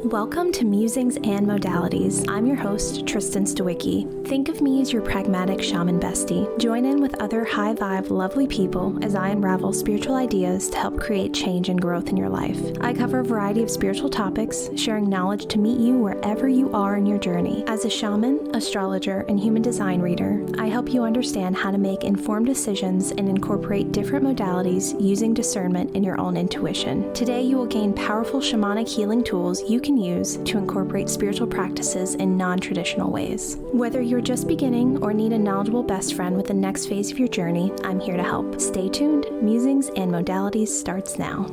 Welcome to Musings and Modalities. I'm your host, Tristen Stawicki. Think of me as your pragmatic shaman bestie. Join in with other high-vibe, lovely people as I unravel spiritual ideas to help create change and growth in your life. I cover a variety of spiritual topics, sharing knowledge to meet you wherever you are in your journey. As a shaman, astrologer, and human design reader, I help you understand how to make informed decisions and incorporate different modalities using discernment and your own intuition. Today, you will gain powerful shamanic healing tools you can use to incorporate spiritual practices in non-traditional ways. Whether you're just beginning or need a knowledgeable best friend with the next phase of your journey, I'm here to help. Stay tuned. Musings and Modalities starts now.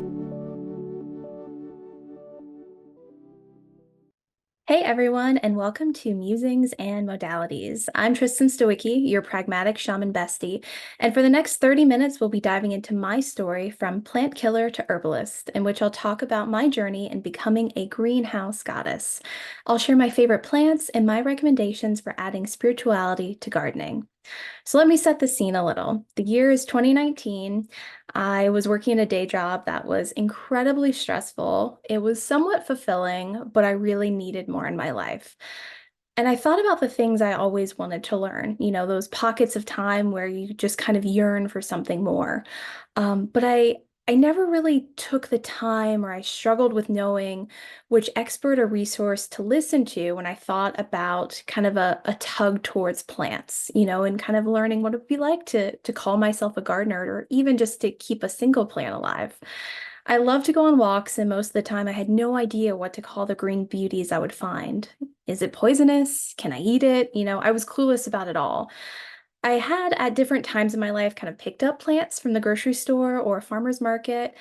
Hey everyone, and welcome to Musings and Modalities. I'm Tristen Stawicki, your pragmatic shaman bestie, and for the next 30 minutes, we'll be diving into my story from plant killer to herbalist, in which I'll talk about my journey in becoming a greenhouse goddess. I'll share my favorite plants and my recommendations for adding spirituality to gardening. So let me set the scene a little. The year is 2019. I was working a day job that was incredibly stressful. It was somewhat fulfilling, but I really needed more in my life. And I thought about the things I always wanted to learn, those pockets of time where you just kind of yearn for something more. But I never really took the time, or I struggled with knowing which expert or resource to listen to when I thought about kind of a tug towards plants, and kind of learning what it would be like to call myself a gardener, or even just to keep a single plant alive. I love to go on walks, and most of the time I had no idea what to call the green beauties I would find. Is it poisonous? Can I eat it? I was clueless about it all. I had at different times in my life kind of picked up plants from the grocery store or a farmer's market.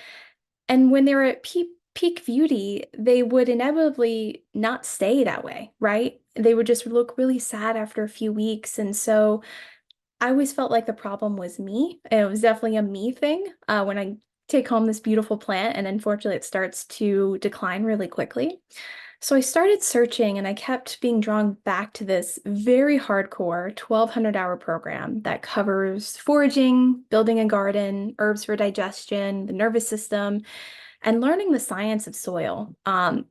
And when they were at peak beauty, they would inevitably not stay that way, right? They would just look really sad after a few weeks. And so I always felt like the problem was me. And it was definitely a me thing when I take home this beautiful plant, and unfortunately it starts to decline really quickly. So I started searching, and I kept being drawn back to this very hardcore 1,200-hour program that covers foraging, building a garden, herbs for digestion, the nervous system, and learning the science of soil.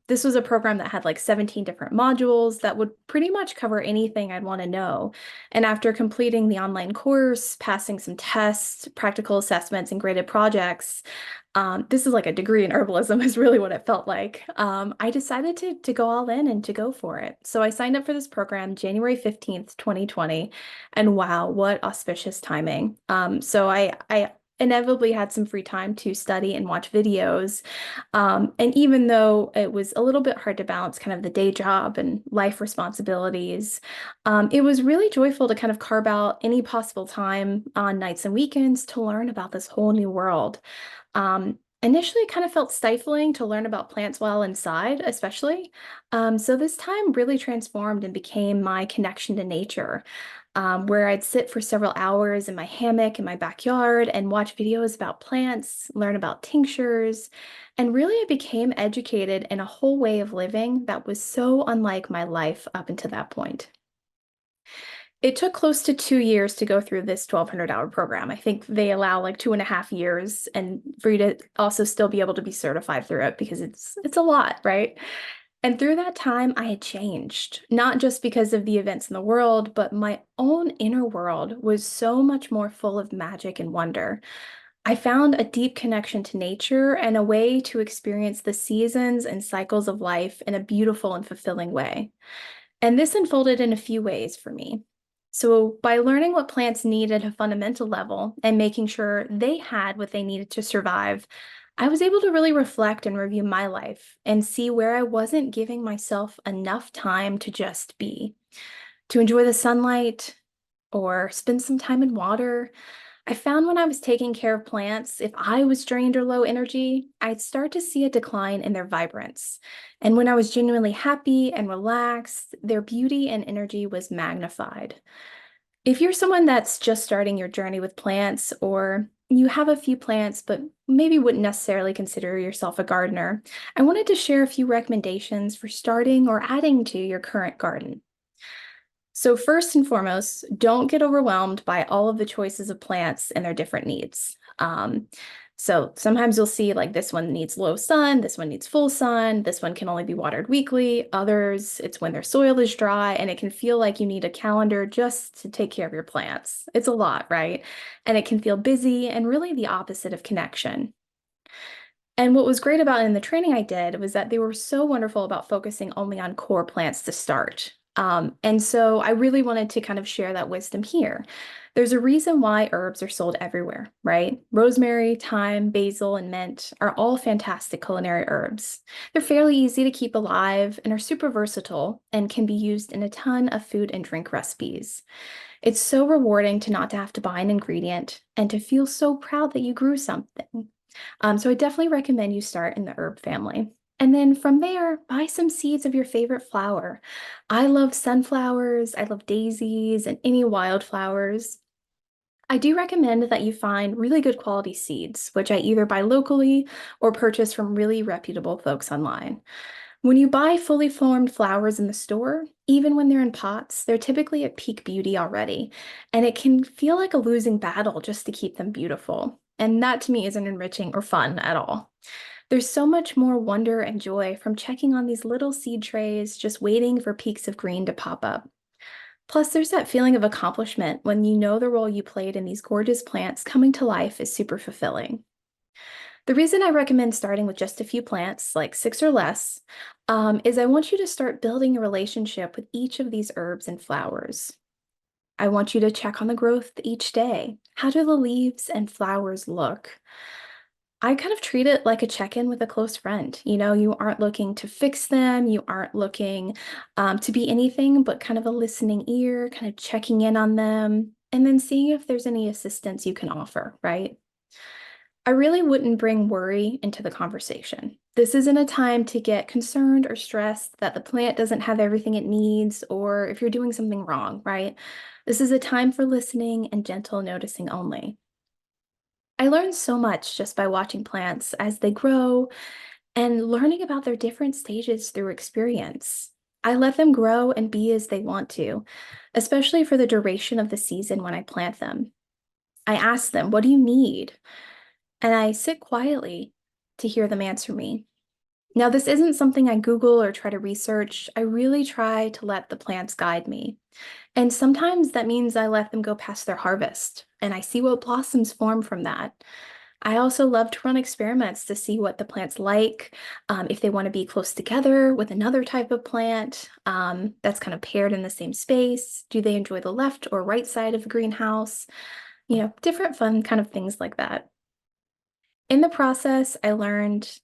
This was a program that had like 17 different modules that would pretty much cover anything I'd want to know. And after completing the online course, passing some tests, practical assessments, and graded projects, this is like a degree in herbalism is really what it felt like. I decided to go all in and to go for it. So I signed up for this program January 15th, 2020, and wow, what auspicious timing. So I inevitably had some free time to study and watch videos. And even though it was a little bit hard to balance kind of the day job and life responsibilities, it was really joyful to kind of carve out any possible time on nights and weekends to learn about this whole new world. Initially, it kind of felt stifling to learn about plants while inside, especially. So this time really transformed and became my connection to nature, where I'd sit for several hours in my hammock in my backyard and watch videos about plants, learn about tinctures, and really I became educated in a whole way of living that was so unlike my life up until that point. It took close to 2 years to go through this 1,200-hour program. I think they allow like 2.5 years, and for you to also still be able to be certified through it, because it's a lot, right? And through that time, I had changed, not just because of the events in the world, but my own inner world was so much more full of magic and wonder. I found a deep connection to nature and a way to experience the seasons and cycles of life in a beautiful and fulfilling way. And this unfolded in a few ways for me. So, by learning what plants need at a fundamental level and making sure they had what they needed to survive, I was able to really reflect and review my life and see where I wasn't giving myself enough time to just be, to enjoy the sunlight or spend some time in water. I found when I was taking care of plants, if I was drained or low energy, I'd start to see a decline in their vibrance. And when I was genuinely happy and relaxed, their beauty and energy was magnified. If you're someone that's just starting your journey with plants, or you have a few plants but maybe wouldn't necessarily consider yourself a gardener, I wanted to share a few recommendations for starting or adding to your current garden. So first and foremost, don't get overwhelmed by all of the choices of plants and their different needs. So sometimes you'll see like this one needs low sun, this one needs full sun, this one can only be watered weekly. Others, it's when their soil is dry, and it can feel like you need a calendar just to take care of your plants. It's a lot, right? And it can feel busy and really the opposite of connection. And what was great about in the training I did was that they were so wonderful about focusing only on core plants to start. And so I really wanted to kind of share that wisdom here. There's a reason why herbs are sold everywhere, right? Rosemary, thyme, basil, and mint are all fantastic culinary herbs. They're fairly easy to keep alive and are super versatile and can be used in a ton of food and drink recipes. It's so rewarding to not to have to buy an ingredient and to feel so proud that you grew something. So I definitely recommend you start in the herb family. And then from there, buy some seeds of your favorite flower. I love sunflowers, I love daisies, and any wildflowers. I do recommend that you find really good quality seeds, which I either buy locally or purchase from really reputable folks online. When you buy fully formed flowers in the store, even when they're in pots, they're typically at peak beauty already, and it can feel like a losing battle just to keep them beautiful. And that to me isn't enriching or fun at all. There's so much more wonder and joy from checking on these little seed trays, just waiting for peaks of green to pop up. Plus, there's that feeling of accomplishment when you know the role you played in these gorgeous plants coming to life is super fulfilling. The reason I recommend starting with just a few plants, like 6 or less, is I want you to start building a relationship with each of these herbs and flowers. I want you to check on the growth each day. How do the leaves and flowers look? I kind of treat it like a check-in with a close friend. You know, you aren't looking to fix them, you aren't looking to be anything but kind of a listening ear, kind of checking in on them, and then seeing if there's any assistance you can offer, right? I really wouldn't bring worry into the conversation. This isn't a time to get concerned or stressed that the plant doesn't have everything it needs or if you're doing something wrong, right? This is a time for listening and gentle noticing only. I learned so much just by watching plants as they grow and learning about their different stages through experience. I let them grow and be as they want to, especially for the duration of the season when I plant them. I ask them, "What do you need?" And I sit quietly to hear them answer me. Now, this isn't something I Google or try to research. I really try to let the plants guide me. And sometimes that means I let them go past their harvest and I see what blossoms form from that. I also love to run experiments to see what the plants like, if they want to be close together with another type of plant that's kind of paired in the same space. Do they enjoy the left or right side of the greenhouse? You know, different fun kind of things like that. In the process, I learned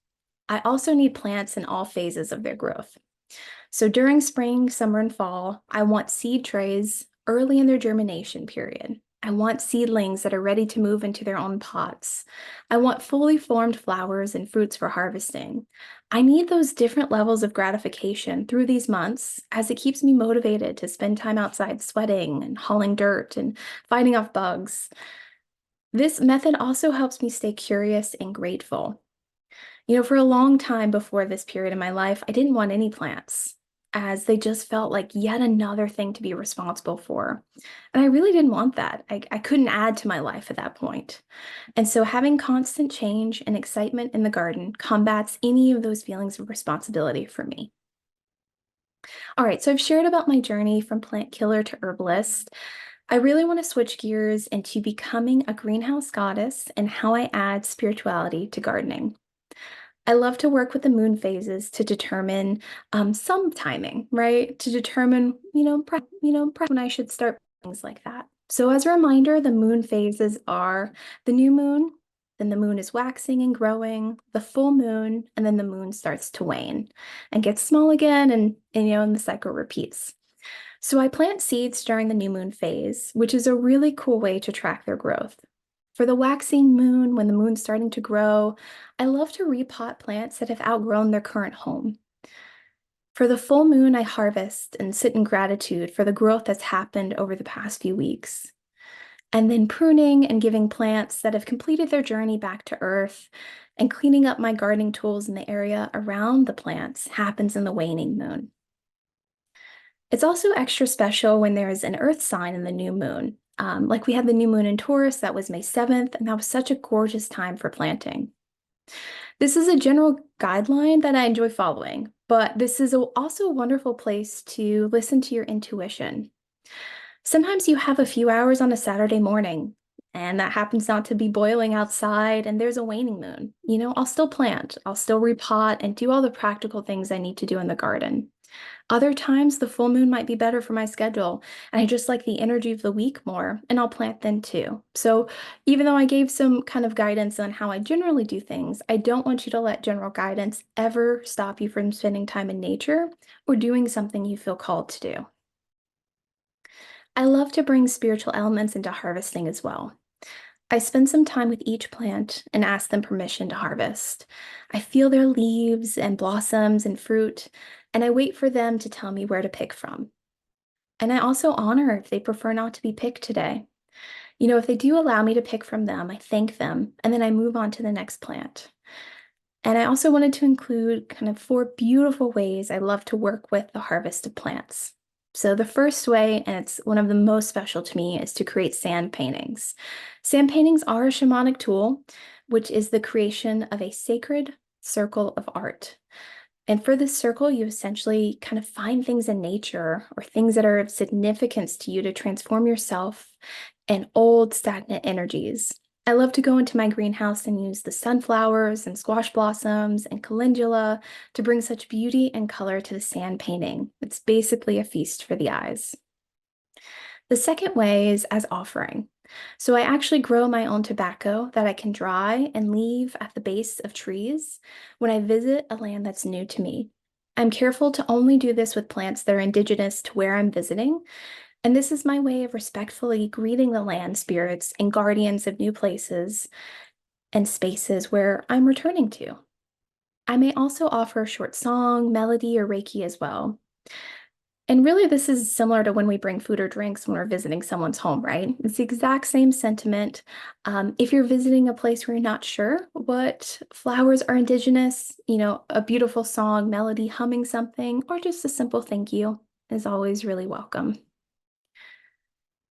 I also need plants in all phases of their growth. So during spring, summer, and fall, I want seed trays early in their germination period. I want seedlings that are ready to move into their own pots. I want fully formed flowers and fruits for harvesting. I need those different levels of gratification through these months as it keeps me motivated to spend time outside sweating and hauling dirt and fighting off bugs. This method also helps me stay curious and grateful. You know, for a long time before this period in my life, I didn't want any plants, as they just felt like yet another thing to be responsible for. And I really didn't want that. I couldn't add to my life at that point. And so having constant change and excitement in the garden combats any of those feelings of responsibility for me. All right, so I've shared about my journey from plant killer to herbalist. I really want to switch gears into becoming a greenhouse goddess and how I add spirituality to gardening. I love to work with the moon phases to determine some timing, right? To determine, when I should start things like that. So as a reminder, the moon phases are the new moon, then the moon is waxing and growing, the full moon, and then the moon starts to wane and gets small again, and the cycle repeats. So I plant seeds during the new moon phase, which is a really cool way to track their growth. For the waxing moon, when the moon's starting to grow, I love to repot plants that have outgrown their current home. For the full moon, I harvest and sit in gratitude for the growth that's happened over the past few weeks. And then pruning and giving plants that have completed their journey back to earth and cleaning up my gardening tools in the area around the plants happens in the waning moon. It's also extra special when there is an earth sign in the new moon. Like we had the new moon in Taurus, that was May 7th, and that was such a gorgeous time for planting. This is a general guideline that I enjoy following, but this is also a wonderful place to listen to your intuition. Sometimes you have a few hours on a Saturday morning, and that happens not to be boiling outside, and there's a waning moon. I'll still plant, I'll still repot, and do all the practical things I need to do in the garden. Other times, the full moon might be better for my schedule, and I just like the energy of the week more, and I'll plant then too. So, even though I gave some kind of guidance on how I generally do things, I don't want you to let general guidance ever stop you from spending time in nature or doing something you feel called to do. I love to bring spiritual elements into harvesting as well. I spend some time with each plant and ask them permission to harvest. I feel their leaves and blossoms and fruit, and I wait for them to tell me where to pick from. And I also honor if they prefer not to be picked today. If they do allow me to pick from them, I thank them, and then I move on to the next plant. And I also wanted to include kind of 4 beautiful ways I love to work with the harvest of plants. So the first way, and it's one of the most special to me, is to create sand paintings. Sand paintings are a shamanic tool, which is the creation of a sacred circle of art. And for this circle, you essentially kind of find things in nature or things that are of significance to you to transform yourself and old stagnant energies. I love to go into my greenhouse and use the sunflowers and squash blossoms and calendula to bring such beauty and color to the sand painting. It's basically a feast for the eyes. The second way is as offering. So I actually grow my own tobacco that I can dry and leave at the base of trees when I visit a land that's new to me. I'm careful to only do this with plants that are indigenous to where I'm visiting, and this is my way of respectfully greeting the land spirits and guardians of new places and spaces where I'm returning to. I may also offer a short song, melody, or Reiki as well. And really, this is similar to when we bring food or drinks when we're visiting someone's home, right? It's the exact same sentiment. If you're visiting a place where you're not sure what flowers are indigenous, a beautiful song, melody, humming something, or just a simple thank you is always really welcome.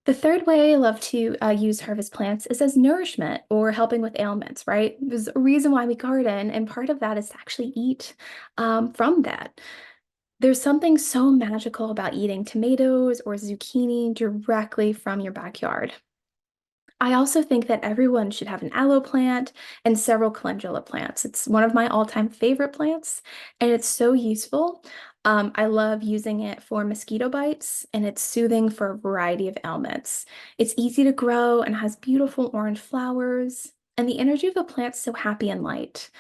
The third way I love to use harvest plants is as nourishment or helping with ailments, right? There's a reason why we garden, and part of that is to actually eat from that. There's something so magical about eating tomatoes or zucchini directly from your backyard. I also think that everyone should have an aloe plant and several calendula plants. It's one of my all-time favorite plants, and it's so useful. I love using it for mosquito bites, and it's soothing for a variety of ailments. It's easy to grow and has beautiful orange flowers, and the energy of the plant's so happy and light.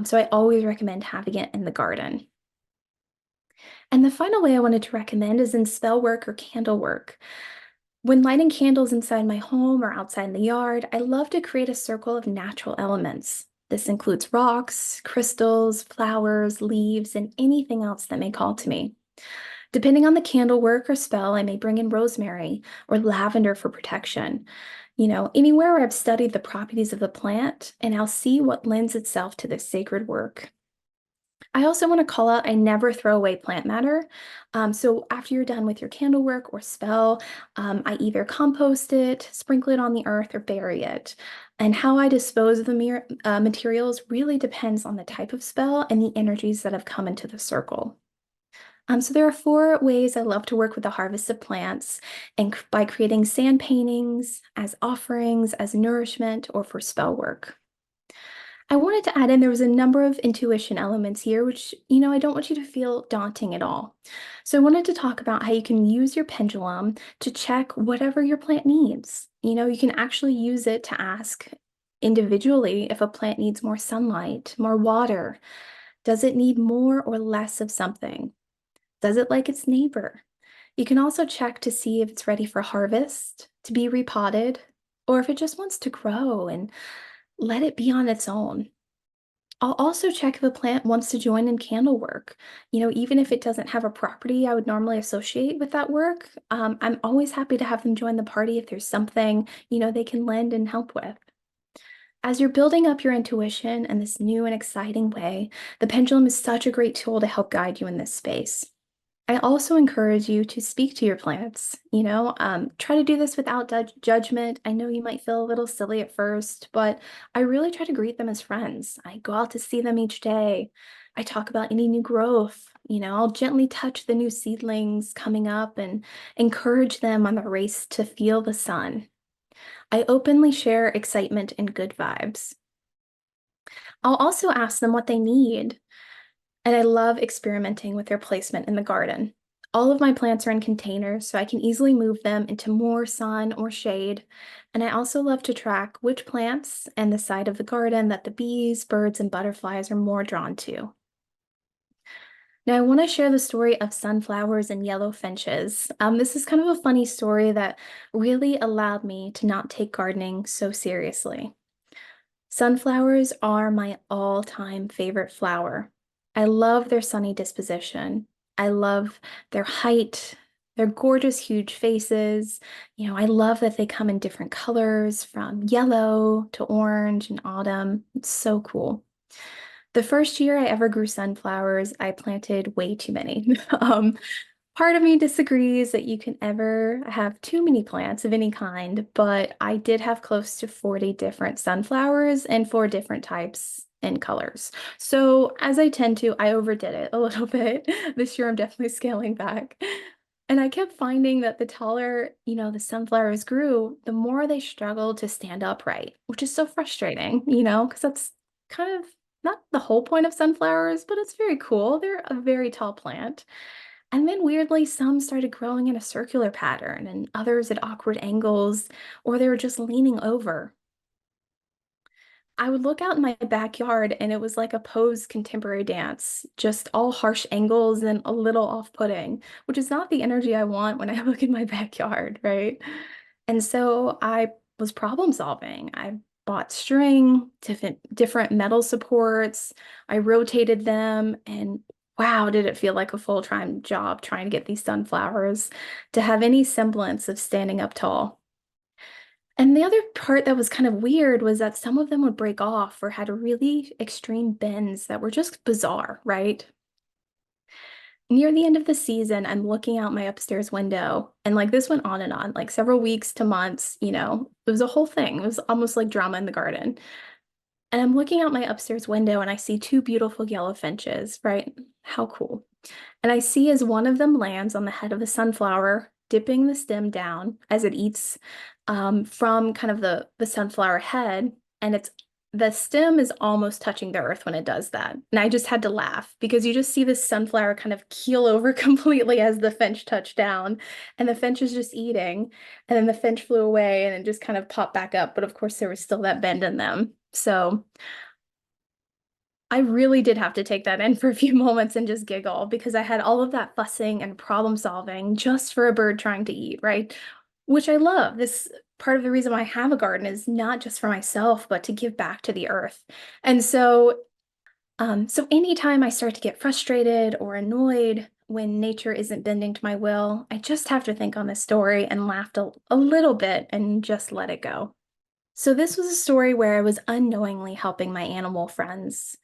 So I always recommend having it in the garden. And the final way I wanted to recommend is in spell work or candle work. When lighting candles inside my home or outside in the yard, I love to create a circle of natural elements. This includes rocks, crystals, flowers, leaves, and anything else that may call to me. Depending on the candle work or spell, I may bring in rosemary or lavender for protection. Anywhere where I've studied the properties of the plant, and I'll see what lends itself to this sacred work. I also want to call out I never throw away plant matter. So after you're done with your candle work or spell, I either compost it, sprinkle it on the earth, or bury it. And how I dispose of the materials really depends on the type of spell and the energies that have come into the circle. So there are 4 ways I love to work with the harvest of plants, and by creating sand paintings, as offerings, as nourishment, or for spell work. I wanted to add in there was a number of intuition elements here, which, I don't want you to feel daunting at all. So I wanted to talk about how you can use your pendulum to check whatever your plant needs. You can actually use it to ask individually if a plant needs more sunlight, more water. Does it need more or less of something? Does it like its neighbor? You can also check to see if it's ready for harvest, to be repotted, or if it just wants to grow and let it be on its own. I'll also check if a plant wants to join in candle work. Even if it doesn't have a property I would normally associate with that work, I'm always happy to have them join the party if there's something, they can lend and help with. As you're building up your intuition in this new and exciting way, the pendulum is such a great tool to help guide you in this space. I also encourage you to speak to your plants. Try to do this without judgment. I know you might feel a little silly at first, but I really try to greet them as friends. I go out to see them each day. I talk about any new growth. I'll gently touch the new seedlings coming up and encourage them on the race to feel the sun. I openly share excitement and good vibes. I'll also ask them what they need. And I love experimenting with their placement in the garden. All of my plants are in containers, so I can easily move them into more sun or shade. And I also love to track which plants and the side of the garden that the bees, birds, and butterflies are more drawn to. Now, I want to share the story of sunflowers and yellow finches. This is kind of a funny story that really allowed me to not take gardening so seriously. Sunflowers are my all-time favorite flower. I love their sunny disposition. I love their height, their gorgeous, huge faces. I love that they come in different colors from yellow to orange and autumn. It's so cool. The first year I ever grew sunflowers, I planted way too many. Part of me disagrees that you can ever have too many plants of any kind, but I did have close to 40 different sunflowers and 4 different types and colors. So, as I tend to, I overdid it a little bit. This year I'm definitely scaling back. And I kept finding that the taller, the sunflowers grew, the more they struggled to stand upright, which is so frustrating, because that's kind of not the whole point of sunflowers, but it's very cool. They're a very tall plant. And then weirdly, some started growing in a circular pattern and others at awkward angles, or they were just leaning over. I would look out in my backyard and it was like a pose contemporary dance, just all harsh angles and a little off-putting, which is not the energy I want when I look in my backyard, right? And so I was problem solving. I bought string, different metal supports, I rotated them, and wow, did it feel like a full-time job trying to get these sunflowers to have any semblance of standing up tall. And the other part that was kind of weird was that some of them would break off or had really extreme bends that were just bizarre, right? Near the end of the season, I'm looking out my upstairs window, and like this went on and on, like several weeks to months, it was a whole thing. It was almost like drama in the garden. And I'm looking out my upstairs window and I see 2 beautiful yellow finches, right? How cool. And I see as one of them lands on the head of the sunflower, dipping the stem down as it eats from kind of the sunflower head. And the stem is almost touching the earth when it does that. And I just had to laugh because you just see this sunflower kind of keel over completely as the finch touched down. And the finch is just eating. And then the finch flew away and it just kind of popped back up. But of course, there was still that bend in them. So I really did have to take that in for a few moments and just giggle because I had all of that fussing and problem solving just for a bird trying to eat, right? Which I love. This part of the reason why I have a garden is not just for myself, but to give back to the earth. And so anytime I start to get frustrated or annoyed when nature isn't bending to my will, I just have to think on this story and laugh a little bit and just let it go. So this was a story where I was unknowingly helping my animal friends.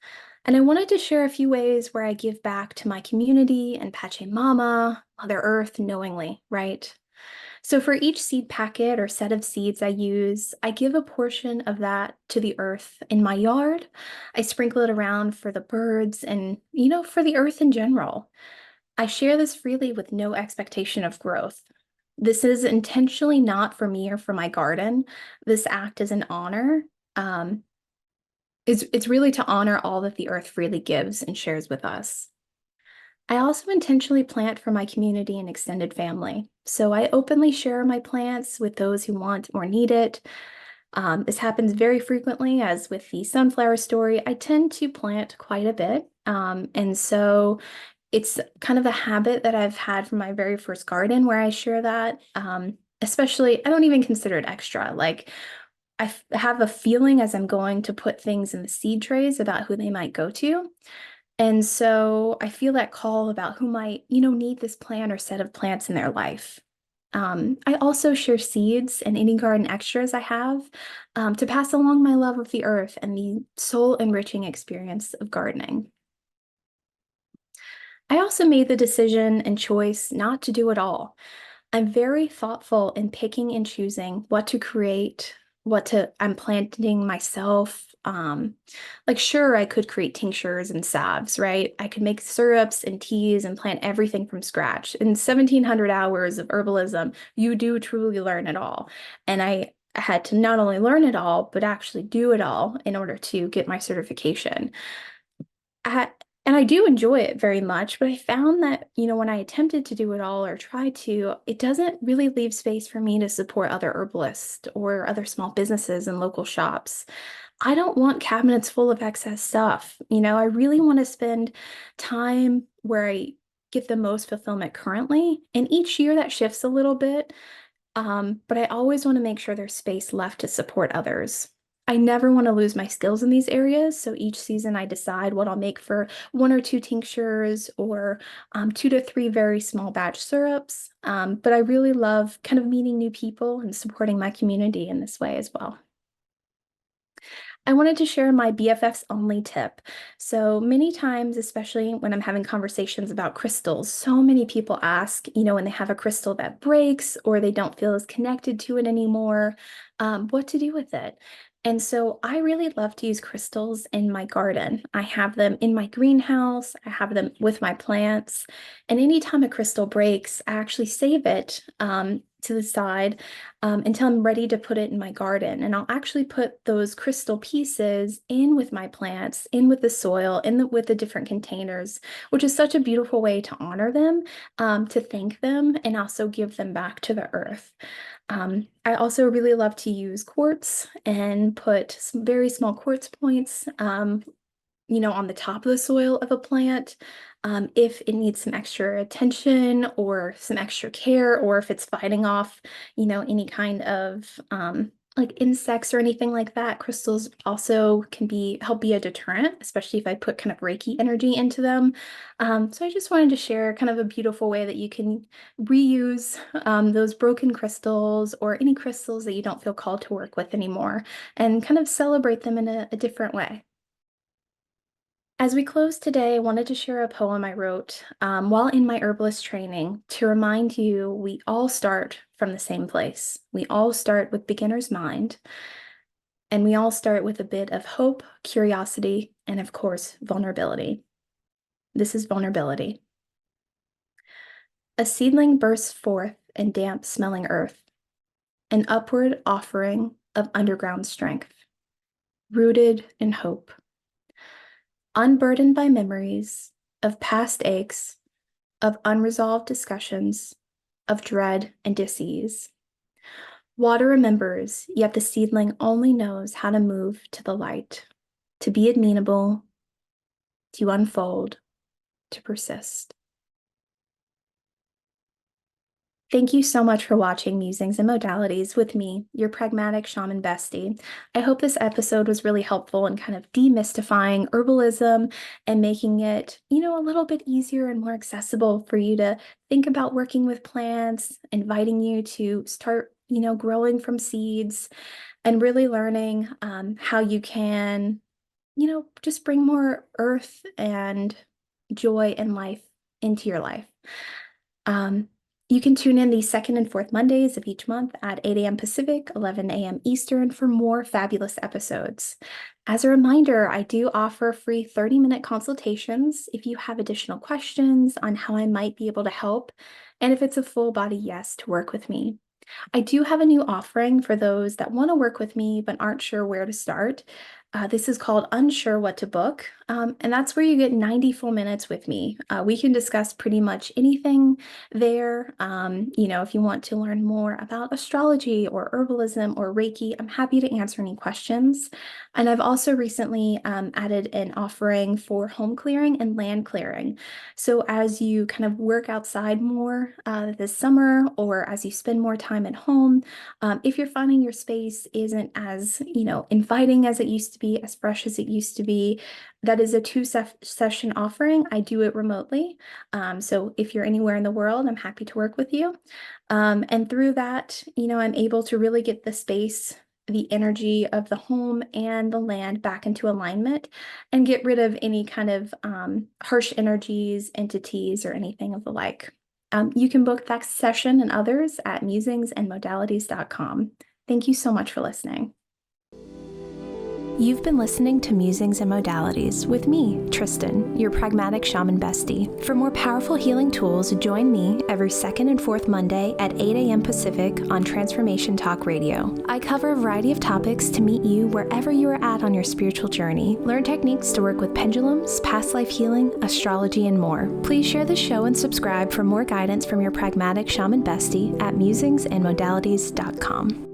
And I wanted to share a few ways where I give back to my community and Pachamama, Mother Earth, knowingly, right? So for each seed packet or set of seeds I use, I give a portion of that to the earth in my yard. I sprinkle it around for the birds and, for the earth in general. I share this freely with no expectation of growth. This is intentionally not for me or for my garden. This act is an honor. Um, it's really to honor all that the earth freely gives and shares with us. I also intentionally plant for my community and extended family. So I openly share my plants with those who want or need it. This happens very frequently, as with the sunflower story. I tend to plant quite a bit. And so it's kind of a habit that I've had from my very first garden where I share that. Especially, I don't even consider it extra. Like, have a feeling as I'm going to put things in the seed trays about who they might go to. And so I feel that call about who might, need this plant or set of plants in their life. I also share seeds and any garden extras I have to pass along my love of the earth and the soul enriching experience of gardening. I also made the decision and choice not to do it all. I'm very thoughtful in picking and choosing what to create, I'm planting myself. Like sure, I could create tinctures and salves, right? I could make syrups and teas and plant everything from scratch. In 1700 hours of herbalism, you do truly learn it all. And I had to not only learn it all, but actually do it all in order to get my certification. I, and I do enjoy it very much, but I found that, when I attempted to do it all or try to, it doesn't really leave space for me to support other herbalists or other small businesses and local shops. I don't want cabinets full of excess stuff. I really want to spend time where I get the most fulfillment currently. And each year that shifts a little bit. But I always want to make sure there's space left to support others. I never want to lose my skills in these areas, so each season I decide what I'll make for one or two tinctures or 2 to 3 very small batch syrups. But I really love kind of meeting new people and supporting my community in this way as well. I wanted to share my BFFs only tip. So many times, especially when I'm having conversations about crystals, so many people ask, when they have a crystal that breaks or they don't feel as connected to it anymore, what to do with it. And so I really love to use crystals in my garden. I have them in my greenhouse, I have them with my plants. And anytime a crystal breaks, I actually save it to the side until I'm ready to put it in my garden. And I'll actually put those crystal pieces in with my plants, in with the soil, with the different containers, which is such a beautiful way to honor them, to thank them, and also give them back to the earth. I also really love to use quartz and put some very small quartz points, on the top of the soil of a plant, if it needs some extra attention or some extra care, or if it's fighting off, any kind of like insects or anything like that. Crystals also can help be a deterrent, especially if I put kind of Reiki energy into them. So I just wanted to share kind of a beautiful way that you can reuse those broken crystals or any crystals that you don't feel called to work with anymore, and kind of celebrate them in a different way. As we close today, I wanted to share a poem I wrote while in my herbalist training to remind you we all start from the same place. We all start with beginner's mind, and we all start with a bit of hope, curiosity, and of course, vulnerability. This is vulnerability. A seedling bursts forth in damp smelling earth, an upward offering of underground strength, rooted in hope. Unburdened by memories of past aches, of unresolved discussions, of dread and dis-ease. Water remembers, yet the seedling only knows how to move to the light, to be amenable, to unfold, to persist. Thank you so much for watching Musings and Modalities with me, your pragmatic shaman bestie. I hope this episode was really helpful in kind of demystifying herbalism and making it, a little bit easier and more accessible for you to think about working with plants, inviting you to start, growing from seeds and really learning how you can, just bring more earth and joy and life into your life. You can tune in the second and fourth Mondays of each month at 8 a.m. Pacific, 11 a.m. Eastern for more fabulous episodes. As a reminder, I do offer free 30-minute consultations if you have additional questions on how I might be able to help, and if it's a full body yes to work with me. I do have a new offering for those that want to work with me but aren't sure where to start. This is called Unsure What to Book, and that's where you get 90 full minutes with me. We can discuss pretty much anything there. If you want to learn more about astrology or herbalism or Reiki, I'm happy to answer any questions. And I've also recently added an offering for home clearing and land clearing. So as you kind of work outside more this summer, or as you spend more time at home, if you're finding your space isn't as, inviting as it used to be, as fresh as it used to be, that is a two-session offering. I do it remotely. So if you're anywhere in the world, I'm happy to work with you. And through that, I'm able to really get the space the energy of the home and the land back into alignment and get rid of any kind of harsh energies, entities, or anything of the like. You can book that session and others at musingsandmodalities.com. Thank you so much for listening. You've been listening to Musings and Modalities with me, Tristen, your pragmatic shaman bestie. For more powerful healing tools, join me every second and fourth Monday at 8 a.m. Pacific on Transformation Talk Radio. I cover a variety of topics to meet you wherever you are at on your spiritual journey. Learn techniques to work with pendulums, past life healing, astrology, and more. Please share the show and subscribe for more guidance from your pragmatic shaman bestie at musingsandmodalities.com.